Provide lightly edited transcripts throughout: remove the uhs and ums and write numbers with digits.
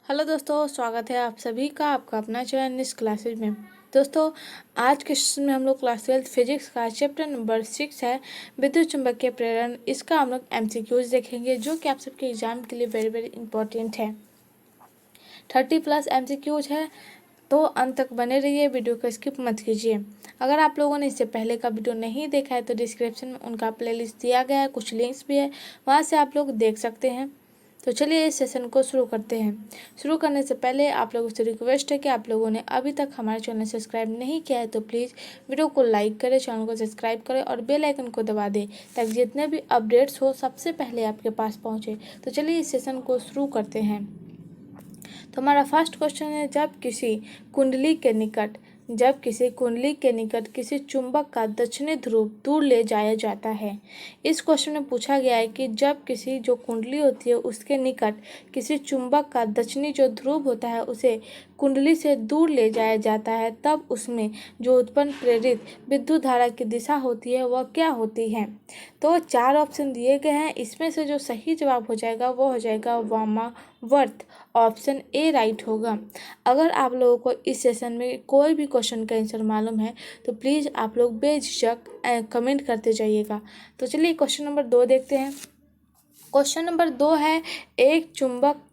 Hello दोस्तों, स्वागत है आप सभी का आपका अपना चैनल इस क्लासेज में। दोस्तों, आज के सेशन में हम लोग क्लास 12 फिजिक्स का चैप्टर नंबर 6 है विद्युत चुंबकीय प्रेरण। इसका हम लोग एमसीक्यूज देखेंगे जो कि आप सबके एग्जाम के लिए वेरी वेरी इंपॉर्टेंट है। 30+ एमसीक्यूज है, तो अंत तक बने रहिए, वीडियो को स्किप मत कीजिए। अगर आप लोगों ने इससे पहले का वीडियो नहीं देखा है तो डिस्क्रिप्शन में उनका प्लेलिस्ट दिया गया है, कुछ लिंक्स भी है, वहाँ से आप लोग देख सकते हैं। तो चलिए इस सेशन को शुरू करते हैं। शुरू करने से पहले आप लोगों से रिक्वेस्ट है कि आप लोगों ने अभी तक हमारे चैनल सब्सक्राइब नहीं किया है तो प्लीज़ वीडियो को लाइक करें, चैनल को सब्सक्राइब करें और बेल आइकन को दबा दें ताकि जितने भी अपडेट्स हो सबसे पहले आपके पास पहुंचे। तो चलिए इस सेशन को शुरू करते हैं। तो हमारा फर्स्ट क्वेश्चन है, जब किसी कुंडली के निकट किसी चुंबक का दक्षिणी ध्रुव दूर ले जाया जाता है। इस क्वेश्चन में पूछा गया है कि जब किसी जो कुंडली होती है उसके निकट किसी चुंबक का दक्षिणी जो ध्रुव होता है उसे कुंडली से दूर ले जाया जाता है, तब उसमें जो उत्पन्न प्रेरित विद्युत धारा की दिशा होती है वह क्या होती है। तो 4 ऑप्शन दिए गए हैं, इसमें से जो सही जवाब हो जाएगा वो हो जाएगा वामावर्त, ऑप्शन ए राइट होगा। अगर आप लोगों को इस सेशन में कोई भी क्वेश्चन का आंसर मालूम है तो प्लीज़ आप लोग बेझिझक कमेंट करते जाइएगा। तो चलिए क्वेश्चन नंबर 2 देखते हैं। क्वेश्चन नंबर 2 है, एक चुंबक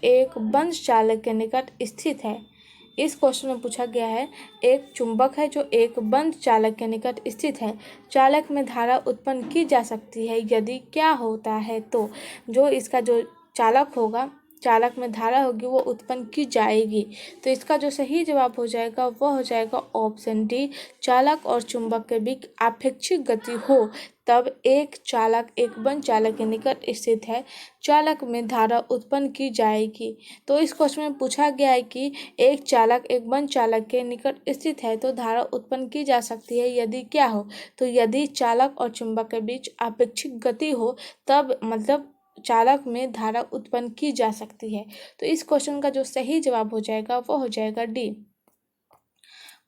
एक बंद चालक के निकट स्थित है। इस क्वेश्चन में पूछा गया है, एक चुंबक है जो एक बंद चालक के निकट स्थित है, चालक में धारा उत्पन्न की जा सकती है, यदि क्या होता है। तो जो इसका जो चालक में धारा होगी वो उत्पन्न की जाएगी। तो इसका जो सही जवाब हो जाएगा वो हो जाएगा ऑप्शन डी, चालक और चुंबक के बीच आपेक्षिक गति हो तब एक चालक एक बंद चालक के निकट स्थित है, चालक में धारा उत्पन्न की जाएगी। तो इस क्वेश्चन में पूछा गया है कि एक चालक एक बंद चालक के निकट स्थित है तो धारा उत्पन्न की जा सकती है, यदि क्या हो। तो यदि चालक और चुंबक के बीच आपेक्षिक गति हो तब मतलब चालक में धारा उत्पन्न की जा सकती है। तो इस क्वेश्चन का जो सही जवाब हो जाएगा वो हो जाएगा डी।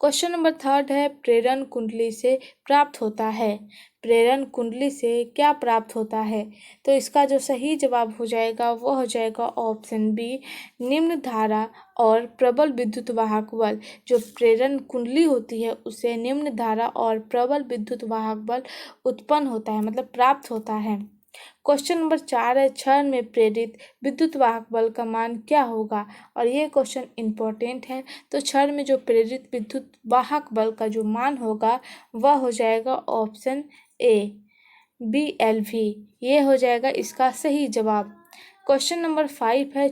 क्वेश्चन नंबर 3 है, प्रेरण कुंडली से प्राप्त होता है। प्रेरण कुंडली से क्या प्राप्त होता है। तो इसका जो सही जवाब हो जाएगा वो हो जाएगा ऑप्शन बी, निम्न धारा और प्रबल विद्युत वाहक बल। जो प्रेरण कुंडली होती है उससे निम्न धारा और प्रबल विद्युत वाहक बल उत्पन्न होता है, मतलब प्राप्त होता है। क्वेश्चन नंबर 4 है, क्षण में प्रेरित विद्युत वाहक बल का मान क्या होगा। और ये क्वेश्चन इंपॉर्टेंट है। तो क्षण में जो प्रेरित विद्युत वाहक बल का जो मान होगा वह हो जाएगा ऑप्शन ए, BLV। ये हो जाएगा इसका सही जवाब। क्वेश्चन नंबर 5 है,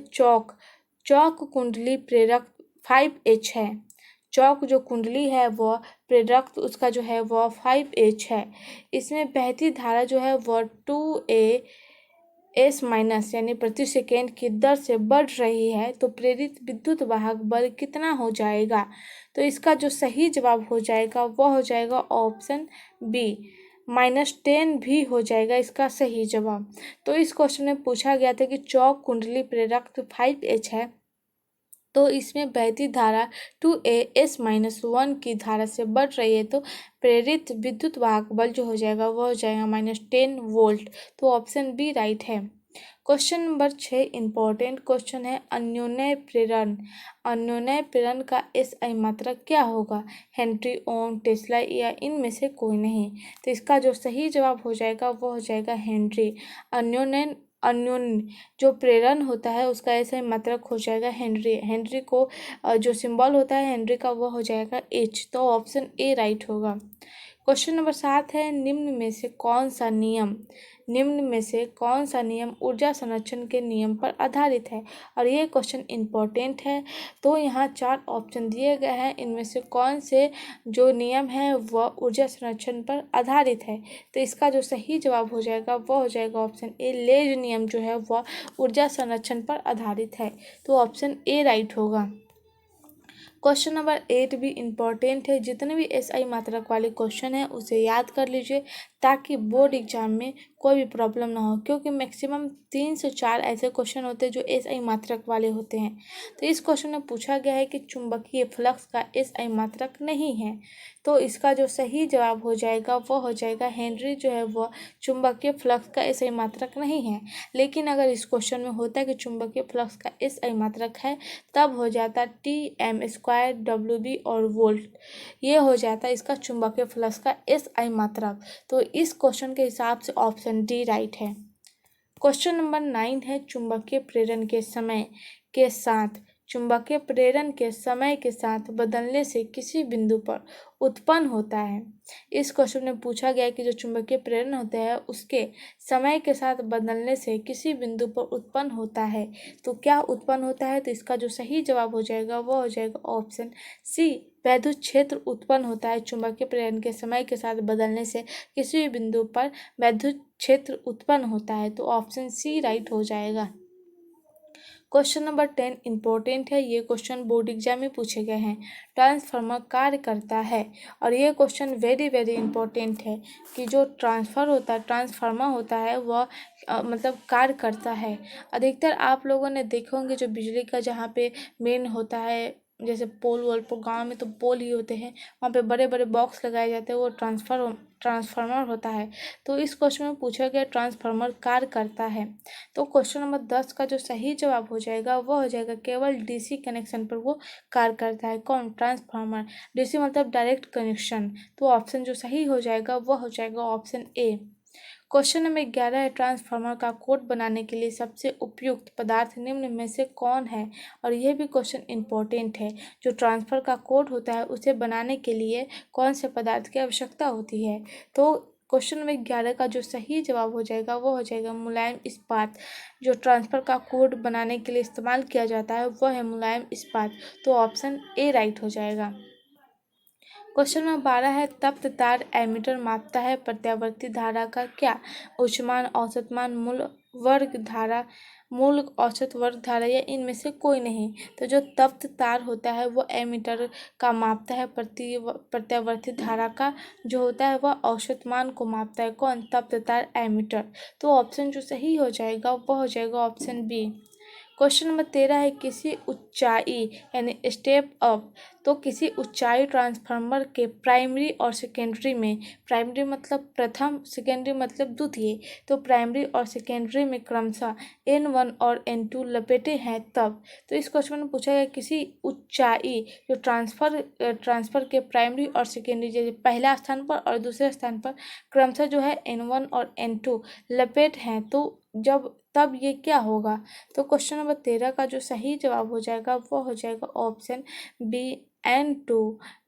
चौक कुंडली प्रेरक 5H है। चौक जो कुंडली है वह प्रेरक उसका जो है वह 5H है। इसमें बहती धारा जो है वह 2A/- यानी प्रति सेकेंड की दर से बढ़ रही है, तो प्रेरित विद्युत वाहक बल कितना हो जाएगा। तो इसका जो सही जवाब हो जाएगा वह हो जाएगा ऑप्शन बी, -10 भी हो जाएगा इसका सही जवाब। तो इस क्वेश्चन में पूछा गया था कि चौक कुंडली प्रेरक 5H है, तो इसमें बहती धारा 2A/-1 की धारा से बढ़ रही है, तो प्रेरित विद्युत वाहक बल जो हो जाएगा वो हो जाएगा -10 वोल्ट। तो ऑप्शन बी राइट है। क्वेश्चन नंबर 6 इंपॉर्टेंट क्वेश्चन है, अन्योन्य प्रेरण का SI मात्रक क्या होगा। हेनरी, ओम, टेस्ला या इनमें से कोई नहीं। तो इसका जो सही जवाब हो जाएगा वो हो जाएगा हेनरी। अन्योन्य जो प्रेरण होता है उसका SI मात्रक हो जाएगा हेनरी। हेनरी को जो सिंबल होता है हेनरी का वो हो जाएगा H। तो ऑप्शन ए राइट होगा। क्वेश्चन नंबर 7 है, निम्न में से कौन सा नियम ऊर्जा संरक्षण के नियम पर आधारित है। और ये क्वेश्चन इंपॉर्टेंट है। तो यहाँ 4 ऑप्शन दिए गए हैं, इनमें से कौन से जो नियम है वह ऊर्जा संरक्षण पर आधारित है। तो इसका जो सही जवाब हो जाएगा वो हो जाएगा ऑप्शन ए, लेज नियम जो है वह ऊर्जा संरक्षण पर आधारित है। तो ऑप्शन ए राइट होगा। क्वेश्चन नंबर 8 भी इम्पॉर्टेंट है। जितने भी SI मात्रक वाले क्वेश्चन हैं उसे याद कर लीजिए ताकि बोर्ड एग्जाम में कोई भी प्रॉब्लम ना हो, क्योंकि मैक्सिमम 3 से 4 ऐसे क्वेश्चन होते हैं जो एसआई मात्रक वाले होते हैं। तो इस क्वेश्चन में पूछा गया है कि चुंबकीय फ्लक्स का एसआई मात्रक नहीं है, तो इसका जो सही जवाब हो जाएगा वो हो जाएगा हेनरी जो है वह चुंबकीय फ्लक्स का एसआई मात्रक नहीं है। लेकिन अगर इस क्वेश्चन में होता है कि चुंबकीय फ्लक्स का एसआई मात्रक है, तब हो जाता Tm² Wb और वोल्ट, ये हो जाता है इसका चुंबकीय फ्लक्स का एसआई मात्रक। तो इस क्वेश्चन के हिसाब से ऑप्शन डी राइट है। क्वेश्चन नंबर 9 है चुंबकीय प्रेरण के समय के साथ चुंबकीय प्रेरण के समय के साथ बदलने से किसी बिंदु पर उत्पन्न होता है। इस क्वेश्चन में पूछा गया है कि जो चुंबकीय प्रेरण होता है उसके समय के साथ बदलने से किसी बिंदु पर उत्पन्न होता है। तो क्या उत्पन्न होता है, तो इसका जो सही जवाब हो जाएगा वो हो जाएगा ऑप्शन सी, वैद्युत क्षेत्र उत्पन्न होता है चुंबकीय प्रेरण के समय के साथ बदलने से किसी भी बिंदु पर वैद्युत क्षेत्र उत्पन्न होता है। तो ऑप्शन सी राइट हो जाएगा। क्वेश्चन नंबर 10 इंपॉर्टेंट है, ये क्वेश्चन बोर्ड एग्जाम में पूछे गए हैं। ट्रांसफार्मर कार्य करता है, और ये क्वेश्चन वेरी वेरी इंपॉर्टेंट है कि जो ट्रांसफार्मर होता है वह मतलब कार्य करता है। अधिकतर आप लोगों ने देखे होंगे जो बिजली का जहाँ पे मेन होता है, जैसे पोल वोल पर, गाँव में तो पोल ही होते हैं, वहाँ पे बड़े बड़े बॉक्स लगाए जाते हैं, वो ट्रांसफार्मर होता है। तो इस क्वेश्चन में पूछा गया ट्रांसफार्मर कार्य करता है। तो क्वेश्चन नंबर 10 का जो सही जवाब हो जाएगा वो हो जाएगा केवल डीसी कनेक्शन पर वो कार्य करता है। कौन? ट्रांसफार्मर। डीसी मतलब डायरेक्ट कनेक्शन। तो ऑप्शन जो सही हो जाएगा वो हो जाएगा ऑप्शन ए। क्वेश्चन नंबर 11 है ट्रांसफार्मर का कोड बनाने के लिए सबसे उपयुक्त पदार्थ निम्न में से कौन है, और यह भी क्वेश्चन इंपॉर्टेंट है। जो ट्रांसफर का कोड होता है उसे बनाने के लिए कौन से पदार्थ की आवश्यकता होती है। तो क्वेश्चन नंबर 11 का जो सही जवाब हो जाएगा वो हो जाएगा मुलायम इस्पात। जो ट्रांसफर का कोड बनाने के लिए इस्तेमाल किया जाता है वह है मुलायम इस्पात। तो ऑप्शन ए राइट हो जाएगा। क्वेश्चन नंबर 12 है तप्त तार एमीटर मापता है प्रत्यावर्ती धारा का क्या? उच्च मान, औसत मान, मूल औसत वर्ग धारा या इनमें से कोई नहीं। तो जो तप्त तार होता है वो एमीटर का मापता है प्रत्यावर्ती धारा का जो होता है वह औसत मान को मापता है। कौन? तप्त तार एमीटर। तो ऑप्शन जो सही हो जाएगा वह हो जाएगा ऑप्शन बी। क्वेश्चन नंबर 13 है किसी ऊंचाई यानी स्टेप अप, तो किसी ऊंचाई ट्रांसफार्मर के प्राइमरी और सेकेंडरी में, प्राइमरी मतलब प्रथम, सेकेंडरी मतलब द्वितीय, तो प्राइमरी और सेकेंडरी में क्रमशः N1 और N2 लपेटे हैं तब। तो इस क्वेश्चन में पूछा गया किसी ऊंचाई जो ट्रांसफर के प्राइमरी और सेकेंडरी, जैसे पहला स्थान पर और दूसरे स्थान पर क्रमशः जो है N1 और N2 लपेट हैं, तो जब तब ये क्या होगा। तो क्वेश्चन नंबर 13 का जो सही जवाब हो जाएगा वो हो जाएगा option B, N2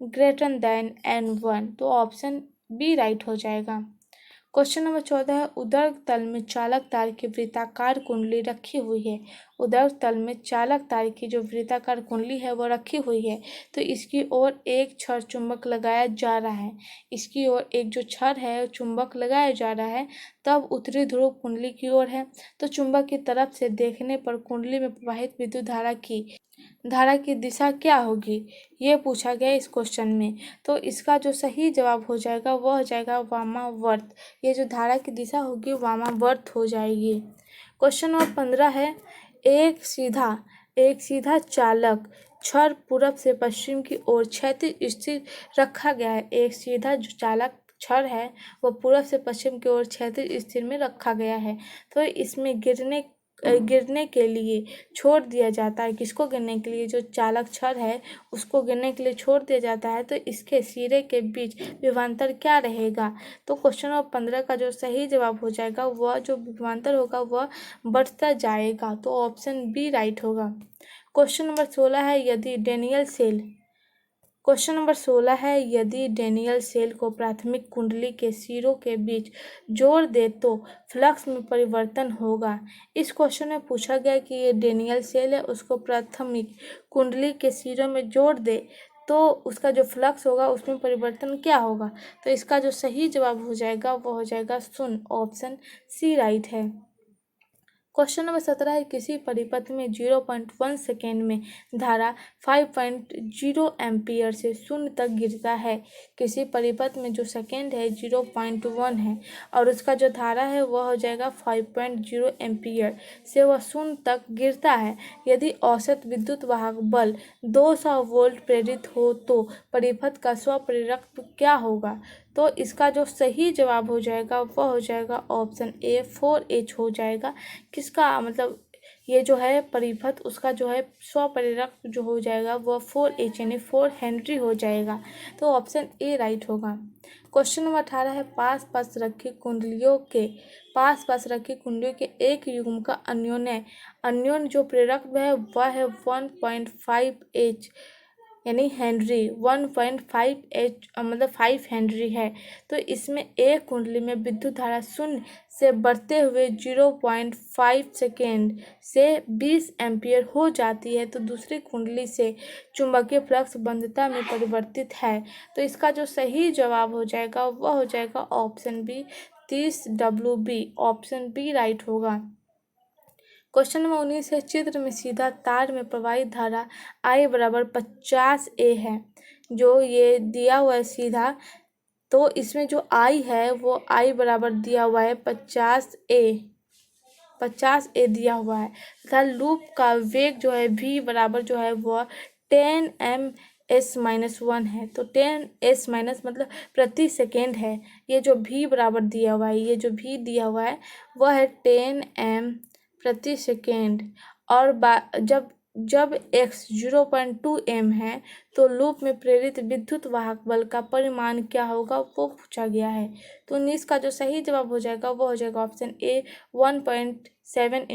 greater than N1। तो ऑप्शन बी राइट हो जाएगा। क्वेश्चन नंबर 14 है उदर तल में चालक तार की वृत्ताकार कुंडली रखी हुई है। उदर तल में चालक तार की जो वृत्ताकार कुंडली है वो रखी हुई है, तो इसकी ओर एक छड़ चुंबक लगाया जा रहा है। इसकी ओर एक जो छड़ है चुंबक लगाया जा रहा है, तब उत्तरी ध्रुव कुंडली की ओर है। तो चुंबक की तरफ से देखने पर कुंडली में प्रवाहित विद्युत धारा की दिशा क्या होगी, ये पूछा गया इस क्वेश्चन में। तो इसका जो सही जवाब हो जाएगा वह हो जाएगा वामावर्त। ये जो धारा की दिशा होगी वामावर्त हो जाएगी। क्वेश्चन नंबर 15 है एक सीधा चालक छड़ पूरब से पश्चिम की ओर क्षैतिज स्थिर रखा गया है। एक सीधा जो चालक छड़ है वो पूरब से पश्चिम की ओर क्षैतिज स्थिर में रखा गया है, तो इसमें गिरने के लिए छोड़ दिया जाता है। किसको गिरने के लिए? जो चालक छड़ है उसको गिरने के लिए छोड़ दिया जाता है। तो इसके सिरे के बीच विभवांतर क्या रहेगा? तो क्वेश्चन नंबर 15 का जो सही जवाब हो जाएगा वह जो विभवांतर होगा वह बढ़ता जाएगा। तो ऑप्शन बी राइट होगा। क्वेश्चन नंबर 16 है यदि डेनियल सेल को प्राथमिक कुंडली के सिरों के बीच जोड़ दे तो फ्लक्स में परिवर्तन होगा। इस क्वेश्चन में पूछा गया कि ये डेनियल सेल है उसको प्राथमिक कुंडली के सिरों में जोड़ दे तो उसका जो फ्लक्स होगा उसमें परिवर्तन क्या होगा। तो इसका जो सही जवाब हो जाएगा वो हो जाएगा शून्य। ऑप्शन सी राइट है। क्वेश्चन नंबर 17 है किसी परिपथ में 0.1 सेकेंड में धारा 5.0 एम्पियर से शून्य तक गिरता है। किसी परिपथ में जो सेकेंड है 0.1 है और उसका जो धारा है वह हो जाएगा 5.0 एम्पियर से वह शून्य तक गिरता है। यदि औसत विद्युत वाहक बल 200 वोल्ट प्रेरित हो तो परिपथ का स्वप्रेरकत्व क्या होगा। तो इसका जो सही जवाब हो जाएगा वह हो जाएगा ऑप्शन ए 4H हो जाएगा। किसका मतलब ये जो है परिपथ उसका जो है स्वप्रेरक जो हो जाएगा वह 4H यानी 4 हेनरी हो जाएगा। तो ऑप्शन ए राइट होगा। क्वेश्चन नंबर 18 है पास पास रखी कुंडलियों के एक युग्म का अन्योन्य जो प्रेरक है वह है 1.5H यानी हेनरी 1.5H मतलब 5 हेनरी है। तो इसमें एक कुंडली में विद्युत धारा शून्य से बढ़ते हुए 0.5 सेकेंड से 20 एम्पियर हो जाती है तो दूसरी कुंडली से चुंबकीय फ्लक्स बंधता में परिवर्तित है। तो इसका जो सही जवाब हो जाएगा वह हो जाएगा option B 30 WB। Option B right होगा। क्वेश्चन नंबर 19 है चित्र में सीधा तार में प्रवाहित धारा I बराबर 50A है। जो ये दिया हुआ है सीधा तो इसमें जो I है वो I बराबर दिया हुआ है 50A दिया हुआ है तथा लूप का वेग जो है V बराबर जो है वह 10ms-1 है। तो 10s माइनस मतलब प्रति सेकेंड है। ये जो V बराबर दिया हुआ है ये जो V दिया हुआ है वह है 10m प्रति सेकेंड और जब x 0.2 m है तो लूप में प्रेरित विद्युत वाहक बल का परिमाण क्या होगा वो पूछा गया है। तो 19 का जो सही जवाब हो जाएगा वो हो जाएगा ऑप्शन ए 1.7 ×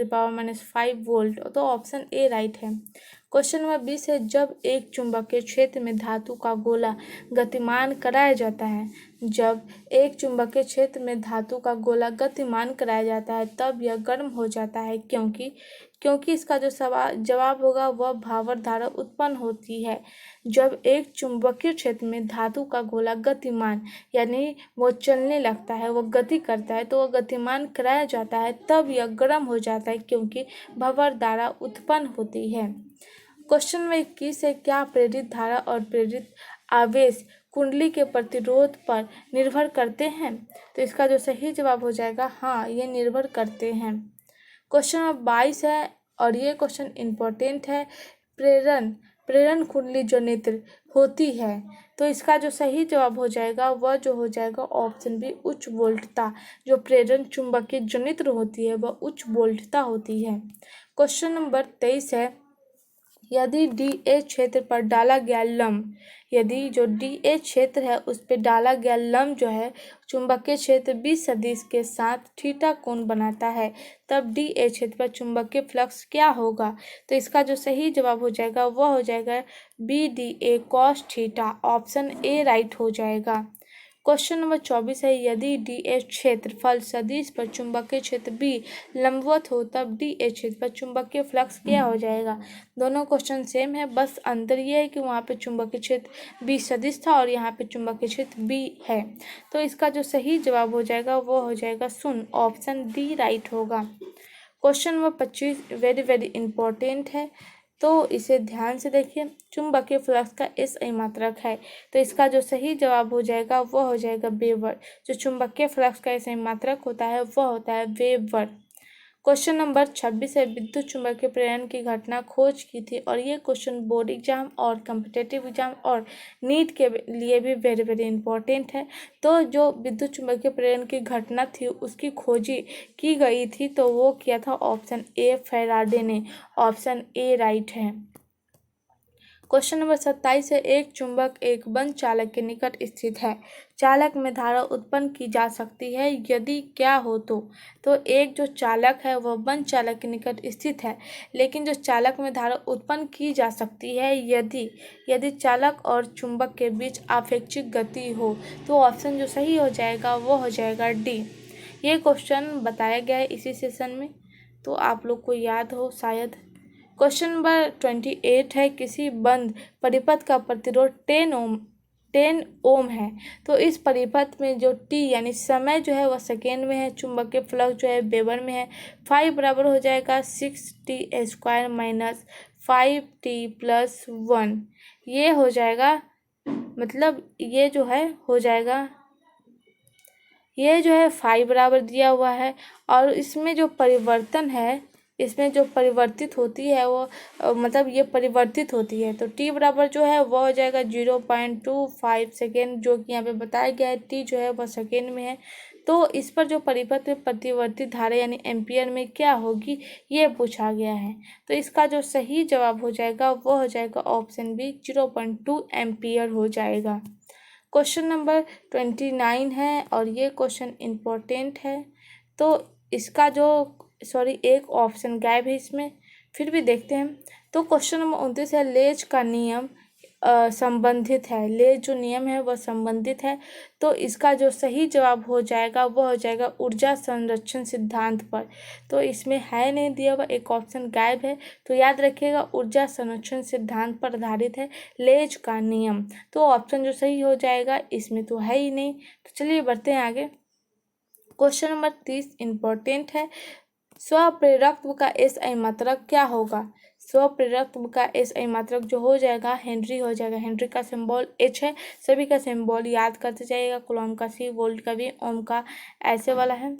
10⁻⁵ वोल्ट। तो ऑप्शन ए राइट है। क्वेश्चन नंबर 20 है जब एक चुंबकीय क्षेत्र में धातु का गोला गतिमान कराया जाता है तब यह गर्म हो जाता है क्योंकि इसका जो जवाब होगा वह भावर धारा उत्पन्न होती है। जब एक चुंबकीय क्षेत्र में धातु का गोला गतिमान यानी वो चलने लगता है वो गति करता है तो वह गतिमान कराया जाता है तब यह गर्म हो जाता है क्योंकि भावर धारा उत्पन्न होती है। क्वेश्चन नंबर 21 है क्या प्रेरित धारा और प्रेरित आवेश कुंडली के प्रतिरोध पर निर्भर करते हैं। तो इसका जो सही जवाब हो जाएगा हाँ ये निर्भर करते हैं। क्वेश्चन नंबर 22 है और ये क्वेश्चन इम्पोर्टेंट है प्रेरण कुंडली जो नेत्र होती है तो इसका जो सही जवाब हो जाएगा वह जो हो जाएगा ऑप्शन बी उच्च वोल्टता। जो प्रेरण चुंबकीय जो नेत्र होती है वह उच्च वोल्टता होती है। क्वेश्चन नंबर 23 है यदि DA क्षेत्र पर डाला गया लंब यदि जो DA क्षेत्र है उस पर डाला गया लंब जो है चुंबकीय क्षेत्र B सदिश के साथ थीटा कोण बनाता है तब DA क्षेत्र पर चुंबकीय फ्लक्स क्या होगा। तो इसका जो सही जवाब हो जाएगा वह हो जाएगा BDA cos theta. Option A right हो जाएगा। क्वेश्चन नंबर 24 है यदि DA क्षेत्रफल सदिश पर चुंबकीय क्षेत्र B लंबवत हो तब DA क्षेत्र पर चुंबकीय फ्लक्स क्या हो जाएगा। दोनों क्वेश्चन सेम है बस अंतर ये है कि वहाँ पे चुंबकीय क्षेत्र B सदिश था और यहाँ पे चुंबकीय क्षेत्र B है। तो इसका जो सही जवाब हो जाएगा वो हो जाएगा शून्य। ऑप्शन डी राइट होगा। क्वेश्चन नंबर 25 वेरी इंपॉर्टेंट है तो इसे ध्यान से देखिए। चुंबकीय फ्लक्स का SI मात्रक है तो इसका जो सही जवाब हो जाएगा वह हो जाएगा वेबर। जो चुंबकीय फ्लक्स का SI मात्रक होता है वह होता है वेबर। क्वेश्चन नंबर 26 है विद्युत चुंबकीय प्रेरण की घटना खोज की थी और ये क्वेश्चन बोर्ड एग्जाम और कॉम्पिटिटिव एग्जाम और नीट के लिए भी वेरी इंपॉर्टेंट है। तो जो विद्युत चुंबकीय प्रेरण की घटना थी उसकी खोजी की गई थी तो वो किया था ऑप्शन ए फैराडे ने। ऑप्शन ए राइट है। क्वेश्चन नंबर 27 है एक चुंबक एक बंद चालक के निकट स्थित है चालक में धारा उत्पन्न की जा सकती है यदि क्या हो तो एक जो चालक है वह बंद चालक के निकट स्थित है लेकिन जो चालक में धारा उत्पन्न की जा सकती है यदि चालक और चुंबक के बीच आपेक्षिक गति हो। तो ऑप्शन जो सही हो जाएगा वो हो जाएगा डी। ये क्वेश्चन बताया गया है इसी सेशन में तो आप लोग को याद हो शायद। क्वेश्चन नंबर 28 है किसी बंद परिपथ का प्रतिरोध 10 ओम 10 ओम है। तो इस परिपथ में जो टी यानी समय जो है वह सेकेंड में है, चुंबकीय फ्लक्स जो है वेबर में है। 5 बराबर हो जाएगा 6t² माइनस 5t+1। ये हो जाएगा, मतलब ये जो है हो जाएगा, ये जो है 5 बराबर दिया हुआ है। और इसमें जो परिवर्तन है, इसमें जो परिवर्तित होती है वो मतलब ये परिवर्तित होती है, तो टी बराबर जो है वो हो जाएगा 0.25 सेकेंड, जो कि यहाँ पे बताया गया है। टी जो है वह सेकेंड में है। तो इस पर जो परिपथ में प्रतिवर्तित धारा यानी एम्पियर में क्या होगी, ये पूछा गया है। तो इसका जो सही जवाब हो जाएगा वो हो जाएगा ऑप्शन बी, 0.2 एम्पियर हो जाएगा। क्वेश्चन नंबर 29 है और ये क्वेश्चन इम्पोर्टेंट है। तो इसका जो एक ऑप्शन गायब है इसमें, फिर भी देखते हैं। तो क्वेश्चन नंबर 29 है, लेज का नियम संबंधित है। लेज जो नियम है वह संबंधित है। तो इसका जो सही जवाब हो जाएगा वह हो जाएगा ऊर्जा संरक्षण सिद्धांत पर। तो इसमें है नहीं दिया हुआ, एक ऑप्शन गायब है। तो याद रखिएगा ऊर्जा संरक्षण सिद्धांत पर आधारित है लेज का नियम। तो ऑप्शन जो सही हो जाएगा, इसमें तो है ही नहीं। तो चलिए बढ़ते हैं आगे। क्वेश्चन नंबर 30 इम्पोर्टेंट है। स्वप्रेरकत्व का एसआई मात्रक क्या होगा? स्वप्रेरकत्व का एसआई मात्रक जो हो जाएगा हेनरी हो जाएगा। हेनरी का सिंबल एच है, सभी का सिंबल याद करते जाइएगा। कूलॉम का सी, वोल्ट का भी, ओम का ऐसे वाला है,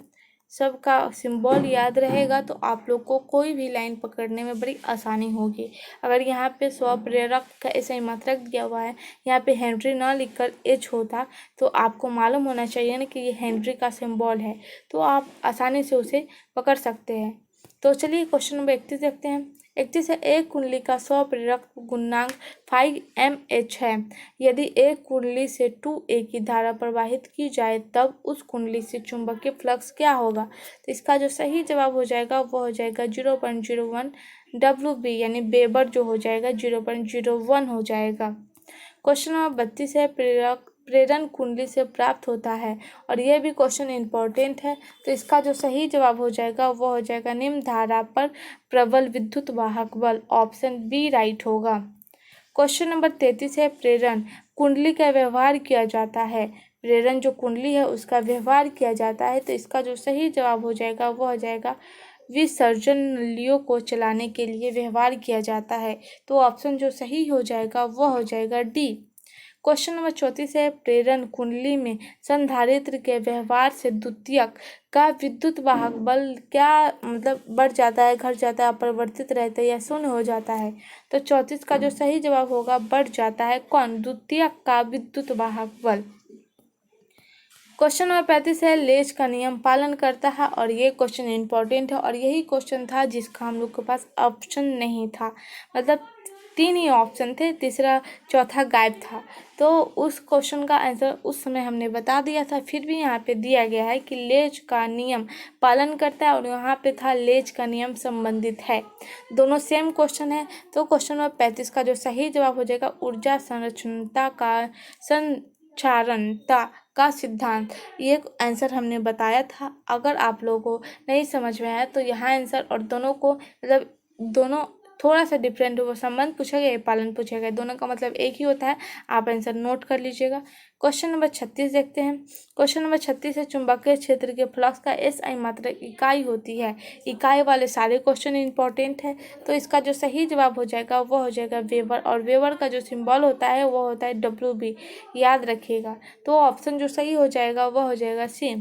सबका सिंबल याद रहेगा तो आप लोग को कोई भी लाइन पकड़ने में बड़ी आसानी होगी। अगर यहाँ पे स्वप्रेरक का एसआई मात्रक दिया हुआ है, यहाँ पे हेनरी ना लिखकर एच होता तो आपको मालूम होना चाहिए ना कि ये हेनरी का सिंबल है, तो आप आसानी से उसे पकड़ सकते हैं। तो चलिए क्वेश्चन नंबर 31 देखते हैं। 31 है, एक कुंडली का स्वप्रेरक गुणांक 5mH है। यदि एक कुंडली से 2A की धारा प्रवाहित की जाए तब उस कुंडली से चुंबकीय फ्लक्स क्या होगा? तो इसका जो सही जवाब हो जाएगा वो हो जाएगा 0.01 WB यानी वेबर जो हो जाएगा 0.01 हो जाएगा। क्वेश्चन नंबर 32 है, प्रेरण कुंडली से प्राप्त होता है और यह भी क्वेश्चन इंपॉर्टेंट है। तो इसका जो सही जवाब हो जाएगा वो हो जाएगा निम्न धारा पर प्रबल विद्युत वाहक बल, ऑप्शन बी राइट होगा। क्वेश्चन नंबर 33 है, प्रेरण कुंडली का व्यवहार किया जाता है। प्रेरण जो कुंडली है उसका व्यवहार किया जाता है। तो इसका जो सही जवाब हो जाएगा वो हो जाएगा विसर्जन नलियों को चलाने के लिए व्यवहार किया जाता है। तो ऑप्शन जो सही हो जाएगा वो हो जाएगा डी। क्वेश्चन नंबर 34 है, प्रेरण कुंडली में संधारित्र के व्यवहार से द्वितीयक का विद्युत वाहक बल क्या मतलब बढ़ जाता है, घट जाता है, अपरिवर्तित रहता है या शून्य हो जाता है? तो 34 का जो सही जवाब होगा बढ़ जाता है। कौन? द्वितीयक का विद्युत वाहक बल। क्वेश्चन नंबर 35 है, लेज का नियम पालन करता है और ये क्वेश्चन इंपॉर्टेंट है और यही क्वेश्चन था जिसका हम लोग के पास ऑप्शन नहीं था, मतलब 3 ही ऑप्शन थे, तीसरा चौथा गायब था। तो उस क्वेश्चन का आंसर उस समय हमने बता दिया था, फिर भी यहाँ पे दिया गया है कि लेज का नियम पालन करता है और यहाँ पे था लेज का नियम संबंधित है। दोनों सेम क्वेश्चन है। तो क्वेश्चन नंबर 35 का जो सही जवाब हो जाएगा ऊर्जा संरक्षणता का संचारणता का सिद्धांत। ये आंसर हमने बताया था। अगर आप लोगों को नहीं समझ में आया तो यहाँ आंसर और दोनों को मतलब दोनों थोड़ा सा डिफरेंट हो, संबंध पूछा गया, पालन पूछा गया, दोनों का मतलब एक ही होता है। आप आंसर नोट कर लीजिएगा। क्वेश्चन नंबर 36 देखते हैं। क्वेश्चन नंबर 36 है, चुंबकीय क्षेत्र के फ्लक्स का एसआई मात्रक इकाई होती है। इकाई वाले सारे क्वेश्चन इंपॉर्टेंट है। तो इसका जो सही जवाब हो जाएगा वो हो जाएगा वेबर और वेबर का जो सिंबल होता है वो होता है WB, याद रखिएगा। तो ऑप्शन जो सही हो जाएगा वो हो जाएगा सी।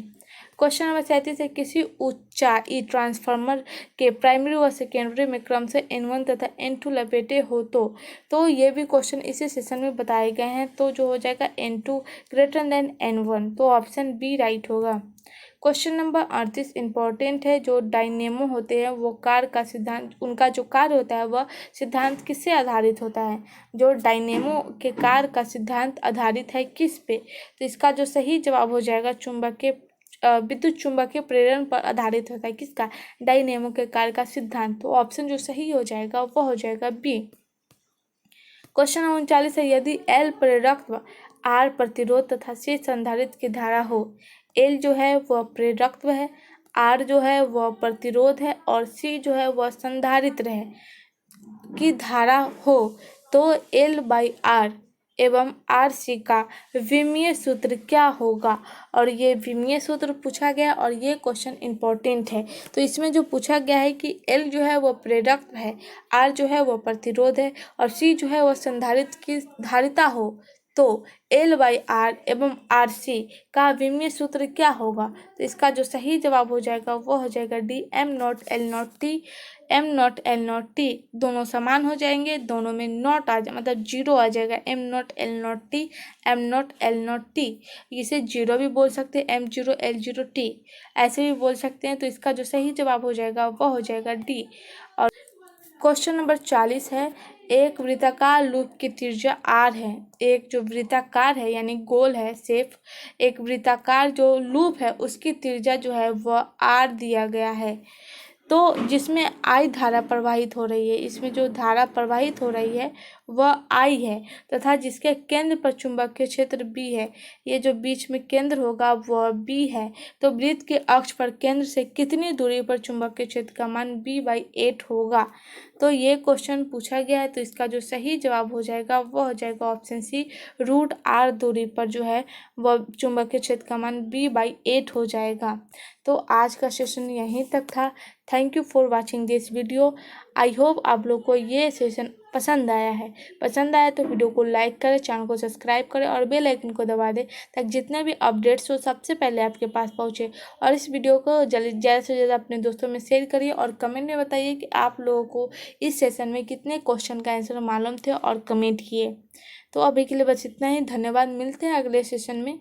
क्वेश्चन नंबर 37 है, किसी ऊंचाई ट्रांसफार्मर के प्राइमरी व सेकेंडरी में क्रमशः N1 तथा N2 लपेटे हो तो ये भी क्वेश्चन इसी सेशन में बताए गए हैं। तो जो हो जाएगा N2 ग्रेटर देन N1, तो ऑप्शन बी राइट होगा। क्वेश्चन नंबर 38 इंपॉर्टेंट है, जो डायनेमो होते हैं वो कार्य का सिद्धांत, उनका जो कार्य होता है वह सिद्धांत किससे आधारित होता है? जो डायनेमो के कार्य का सिद्धांत आधारित है किस पे? तो इसका जो सही जवाब हो जाएगा चुंबकीय विद्युत चुंबकीय प्रेरण पर आधारित होता है। किसका? डायनेमो के कार्य का सिद्धांत। तो ऑप्शन जो सही हो जाएगा वह हो जाएगा बी। क्वेश्चन नंबर 39 है, यदि L प्रेरकत्व, R प्रतिरोध तथा C संधारित्र की धारा हो, L जो है वह प्रेरकत्व है, R जो है वह प्रतिरोध है और C जो है वह संधारित्र है की धारा हो, तो L/R एवं RC का विमीय सूत्र क्या होगा। और ये विमीय सूत्र पूछा गया और ये क्वेश्चन इम्पोर्टेंट है। तो इसमें जो पूछा गया है कि L जो है वो प्रेरक है, R जो है वो प्रतिरोध है और C जो है वो संधारित्र की धारिता हो, तो L/R एवं RC का विमीय सूत्र क्या होगा। तो इसका जो सही जवाब हो जाएगा वो हो जाएगा D, M0L0T। M0L0T दोनों समान हो जाएंगे, दोनों में नॉट आ जाए मतलब जीरो आ जाएगा। M0L0T, M0L0T, इसे जीरो भी बोल सकते हैं, M0L0T ऐसे भी बोल सकते हैं। तो इसका जो सही जवाब हो जाएगा वो हो जाएगा D। और क्वेश्चन नंबर 40 है, एक वृत्ताकार लूप की त्रिज्या R है। एक जो वृत्ताकार है यानी गोल है शेप, एक वृत्ताकार जो लूप है उसकी त्रिज्या जो है वह R दिया गया है। तो जिसमें I धारा प्रवाहित हो रही है, इसमें जो धारा प्रवाहित हो रही है वह I है, तथा जिसके केंद्र पर चुंबकीय क्षेत्र B है, ये जो बीच में केंद्र होगा वह B है। तो वृत्त के अक्ष पर केंद्र से कितनी दूरी पर चुंबकीय क्षेत्र का मान B/8 होगा। तो ये क्वेश्चन पूछा गया है। तो इसका जो सही जवाब हो जाएगा वो हो जाएगा ऑप्शन C, √R दूरी पर जो है वह चुंबकीय क्षेत्र का मान B/8 हो जाएगा। तो आज का सेशन यहीं तक था। Thank you for watching this video. I hope आप लोग को ये सेशन पसंद आया है। पसंद आया तो वीडियो को लाइक करें, चैनल को सब्सक्राइब करें और बेल आइकन को दबा दें ताकि जितने भी अपडेट्स हो सबसे पहले आपके पास पहुंचे। और इस वीडियो को ज़्यादा से ज़्यादा अपने दोस्तों में शेयर करिए और कमेंट में बताइए कि आप लोगों को इस सेशन में कितने क्वेश्चन का आंसर मालूम थे और कमेंट किए। तो अभी के लिए बस इतना ही। धन्यवाद, मिलते हैं अगले सेशन में।